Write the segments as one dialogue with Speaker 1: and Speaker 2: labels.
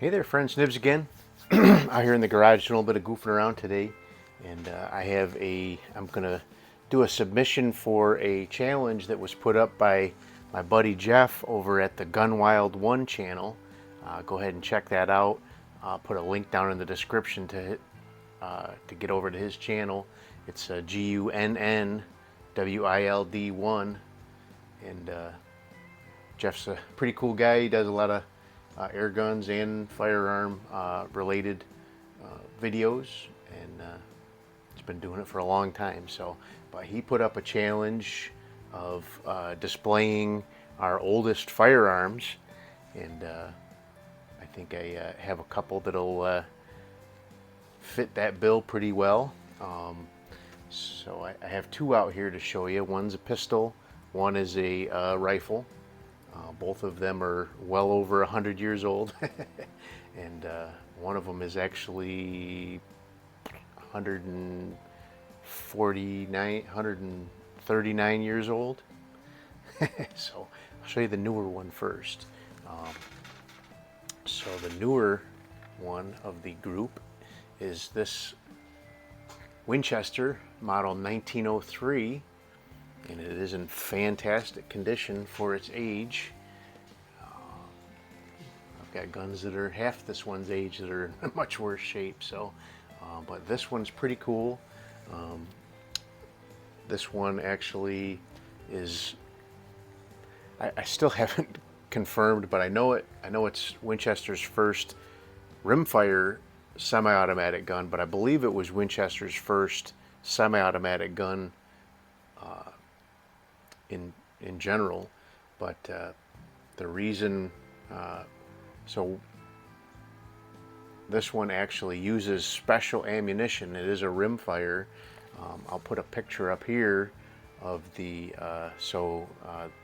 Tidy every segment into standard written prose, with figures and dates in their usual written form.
Speaker 1: Hey there friends, Nibs again. Out here in the garage doing a little bit of goofing around today, and I'm gonna do a submission for a challenge that was put up by my buddy Jeff over at the Gun Wild 1 channel. Go ahead and check that out. I'll put a link down in the description to get over to his channel. It's GUNNWILD1, and Jeff's a pretty cool guy. He does a lot of air guns and firearm related videos, and he's been doing it for a long time. But he put up a challenge of displaying our oldest firearms, and I think I have a couple that'll fit that bill pretty well. So I have two out here to show you. One's a pistol, one is a rifle. Both of them are well over 100 years old, and one of them is actually 139 years old. So I'll show you the newer one first. So the newer one of the group is this Winchester Model 1903, and it is in fantastic condition for its age. I've got guns that are half this one's age that are in much worse shape. But this one's pretty cool. This one actually is. I still haven't confirmed, but I know it's Winchester's first rimfire semi-automatic gun. But I believe it was Winchester's first semi-automatic gun in general. But the reason. So this one actually uses special ammunition. It is a rimfire. I'll put a picture up here of the,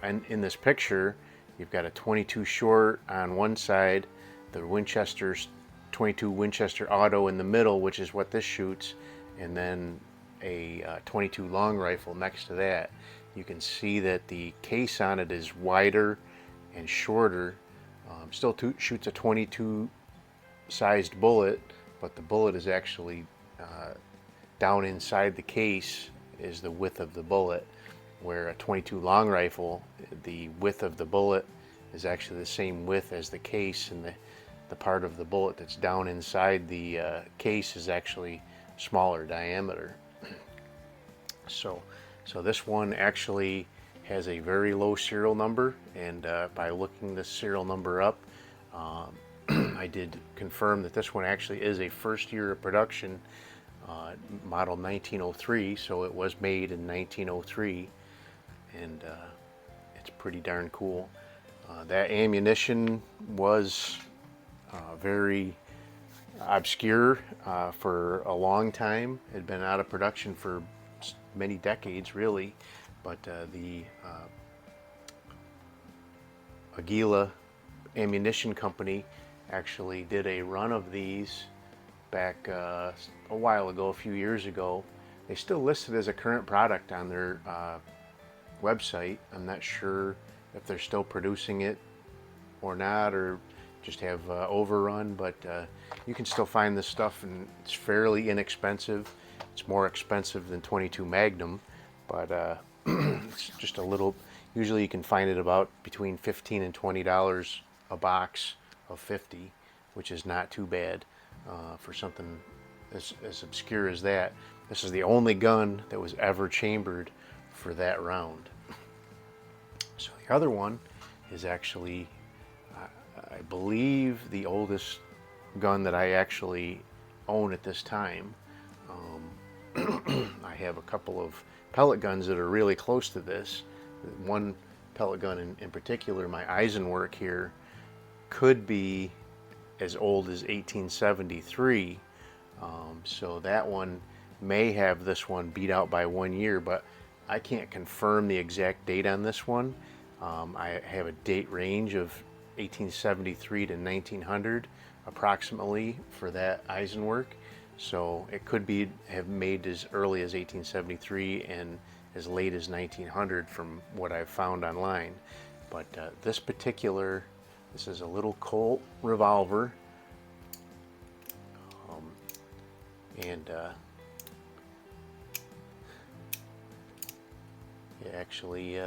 Speaker 1: and in this picture, you've got a 22 short on one side, the Winchester's 22 Winchester Auto in the middle, which is what this shoots, and then a 22 long rifle next to that. You can see that the case on it is wider and shorter. Still shoots a 22 sized bullet, but the bullet is actually down inside the case is the width of the bullet, where a 22 long rifle, the width of the bullet is actually the same width as the case, and the part of the bullet that's down inside the case is actually smaller diameter. So this one actually has a very low serial number, and by looking this serial number up, I did confirm that this one actually is a first year of production, model 1903, so it was made in 1903, and it's pretty darn cool. That ammunition was very obscure for a long time. It had been out of production for many decades, really. But the Aguila Ammunition Company actually did a run of these back a while ago, a few years ago. They still listed as a current product on their website. I'm not sure if they're still producing it or not, or just have overrun, but you can still find this stuff, and it's fairly inexpensive. It's more expensive than 22 Magnum, but it's just a little. Usually you can find it about between $15 and $20 a box of 50, which is not too bad for something as obscure as that. This is the only gun that was ever chambered for that round. So the other one is actually, I believe, the oldest gun that I actually own at this time. I have a couple of pellet guns that are really close to this. One pellet gun in particular, my Eisenwerk here, could be as old as 1873. So that one may have this one beat out by 1 year, but I can't confirm the exact date on this one. I have a date range of 1873 to 1900 approximately for that Eisenwerk. So it could be have made as early as 1873 and as late as 1900 from what I've found online. But this is a little Colt Revolver. and it actually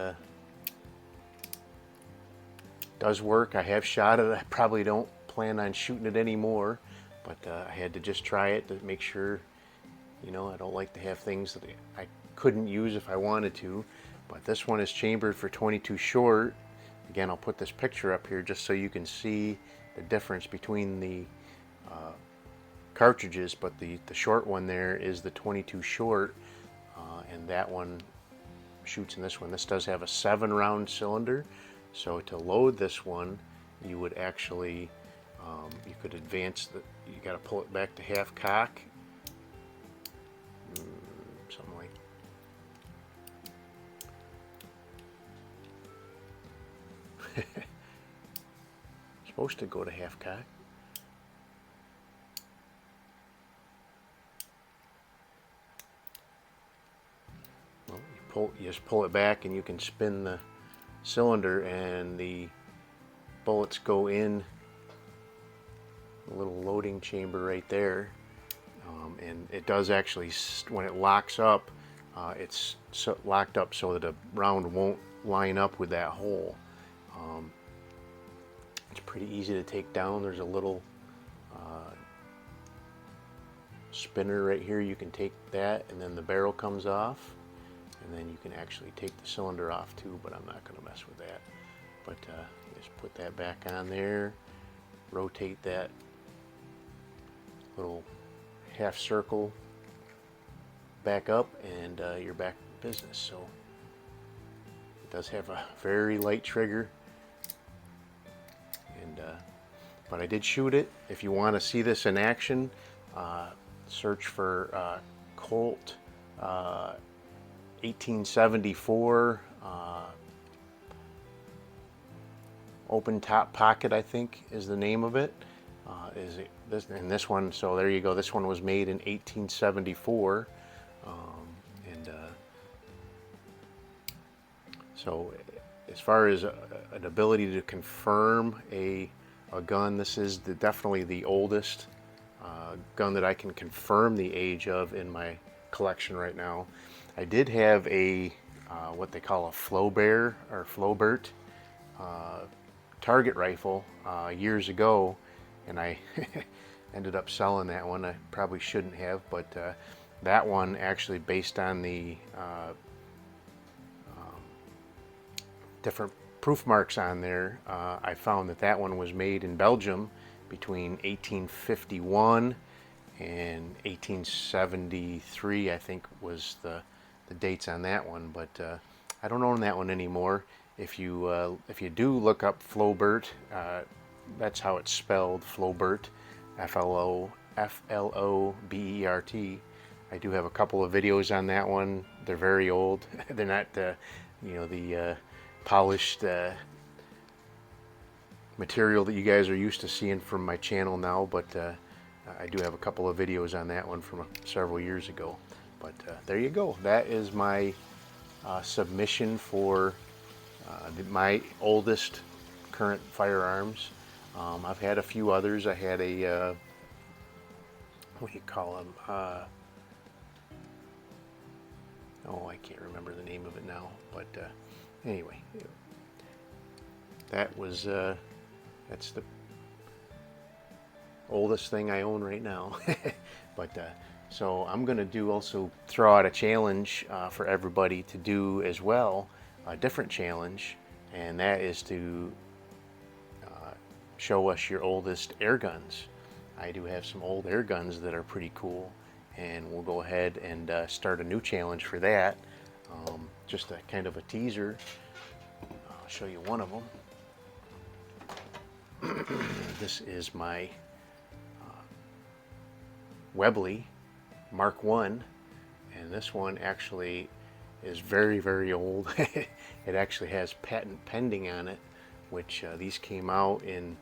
Speaker 1: does work. I have shot it. I probably don't plan on shooting it anymore, but I had to just try it to make sure. You know, I don't like to have things that I couldn't use if I wanted to, but this one is chambered for 22 short. Again, I'll put this picture up here just so you can see the difference between the cartridges, but the short one there is the 22 short, and that one shoots in this one. This does have a 7-round cylinder, so to load this one, you would actually, you could advance you got to pull it back to half cock, something like. Supposed to go to half cock. Well, you just pull it back and you can spin the cylinder and the bullets go in a little loading chamber right there, and it does actually, when it locks up, it's locked up so that a round won't line up with that hole. It's pretty easy to take down. There's a little spinner right here. You can take that and then the barrel comes off, and then you can actually take the cylinder off too, but I'm not going to mess with that. But just put that back on there, rotate that little half circle back up, and you're back in business. So it does have a very light trigger, and but I did shoot it. If you want to see this in action, search for Colt 1874 open top pocket, I think is the name of it. This one, so there you go, this one was made in 1874, and so as far as an ability to confirm a gun, this is definitely the oldest gun that I can confirm the age of in my collection right now. I did have a what they call a Flowbear or Flowbert target rifle years ago, and I ended up selling that one. I probably shouldn't have, but that one actually, based on the different proof marks on there, I found that that one was made in Belgium between 1851 and 1873, I think was the dates on that one, but I don't own that one anymore. If you do look up Flowbert, that's how it's spelled, Flowbert, F-L-O-B-E-R-T. I do have a couple of videos on that one. They're very old. They're not, you know, the polished material that you guys are used to seeing from my channel now, but I do have a couple of videos on that one from several years ago. But there you go. That is my submission for my oldest current firearms. I've had a few others. I had a what do you call them? Oh, I can't remember the name of it now. But anyway, that was that's the oldest thing I own right now. But so I'm gonna also throw out a challenge for everybody to do as well, a different challenge, and that is to show us your oldest air guns. I do have some old air guns that are pretty cool, and we'll go ahead and start a new challenge for that. Just a kind of a teaser. I'll show you one of them. This is my Webley Mark I, and this one actually is very, very old. It actually has patent pending on it, which these came out in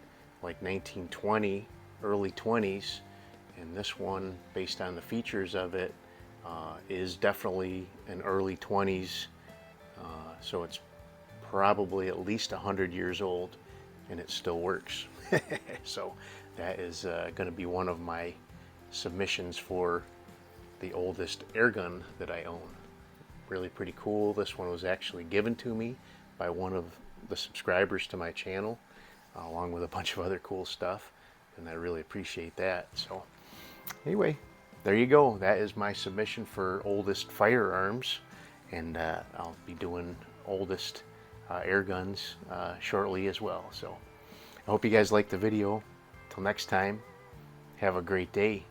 Speaker 1: like 1920, early 20s, and this one, based on the features of it, is definitely an early 20s, so it's probably at least 100 years old, and it still works. So that is going to be one of my submissions for the oldest air gun that I own. Really pretty cool. This one was actually given to me by one of the subscribers to my channel, along with a bunch of other cool stuff, and I really appreciate that. So anyway, there you go. That is my submission for oldest firearms, and I'll be doing oldest air guns shortly as well. So I hope you guys liked the video. Till next time, have a great day.